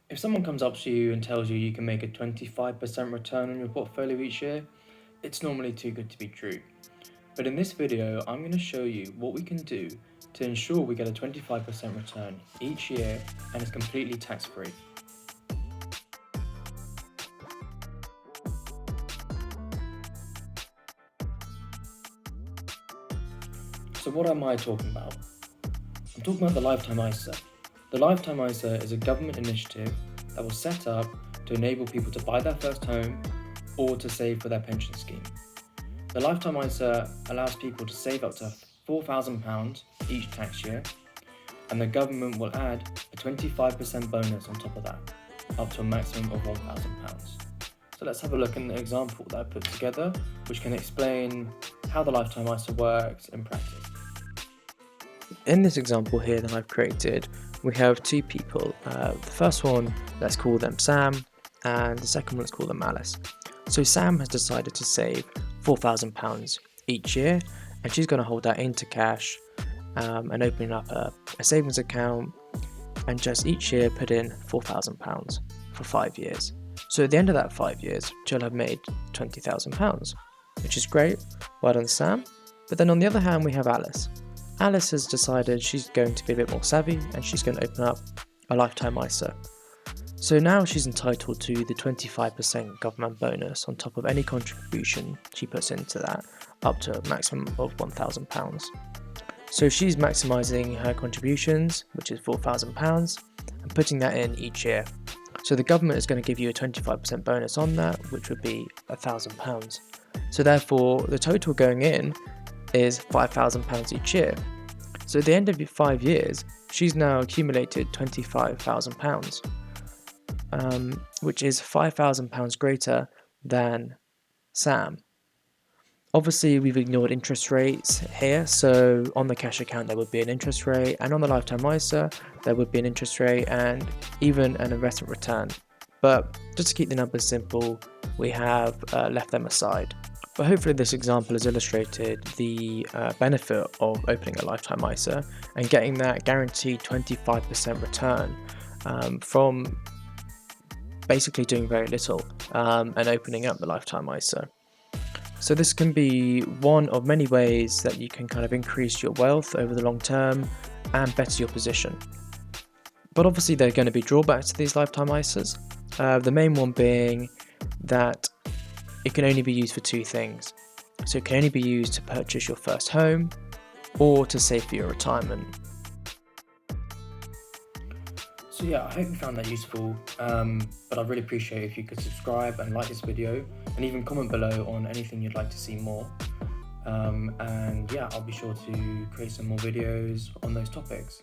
If someone comes up to you and tells you you can make a 25% return on your portfolio each year, it's normally too good to be true. But in this video, I'm going to show you what we can do to ensure we get a 25% return each year and it's completely tax-free. So what am I talking about? I'm talking about the Lifetime ISA. The Lifetime ISA is a government initiative that was set up to enable people to buy their first home or to save for their pension scheme. The Lifetime ISA allows people to save up to £4,000 each tax year, and the government will add a 25% bonus on top of that, up to a maximum of £1,000. So let's have a look at an example that I put together, which can explain how the Lifetime ISA works in practice. In this example here that I've created, we have two people. The first one, let's call them Sam, and the second one, let's call them Alice. So Sam has decided to save £4,000 each year, and she's going to hold that into cash and open up a savings account and just each year put in £4,000 for 5 years. So at the end of that 5 years, she'll have made £20,000, which is great. Well done, Sam. But then on the other hand, we have Alice. Alice has decided she's going to be a bit more savvy and she's going to open up a Lifetime ISA. So now she's entitled to the 25% government bonus on top of any contribution she puts into that, up to a maximum of £1,000. So she's maximising her contributions, which is £4,000, and putting that in each year. So the government is going to give you a 25% bonus on that, which would be £1,000. So therefore, the total going in is £5,000 each year. So at the end of 5 years, she's now accumulated £25,000, which is £5,000 greater than Sam. Obviously, we've ignored interest rates here, so on the cash account there would be an interest rate, and on the Lifetime ISA there would be an interest rate and even an investment return. But just to keep the numbers simple, we have left them aside. But hopefully this example has illustrated the benefit of opening a Lifetime ISA and getting that guaranteed 25% return from basically doing very little and opening up the Lifetime ISA. So this can be one of many ways that you can kind of increase your wealth over the long term and better your position. But obviously there are going to be drawbacks to these Lifetime ISAs. The main one being that it can only be used for two things. So it can only be used to purchase your first home or to save for your retirement. So yeah, I hope you found that useful, but I'd really appreciate if you could subscribe and like this video and even comment below on anything you'd like to see more. And yeah, I'll be sure to create some more videos on those topics.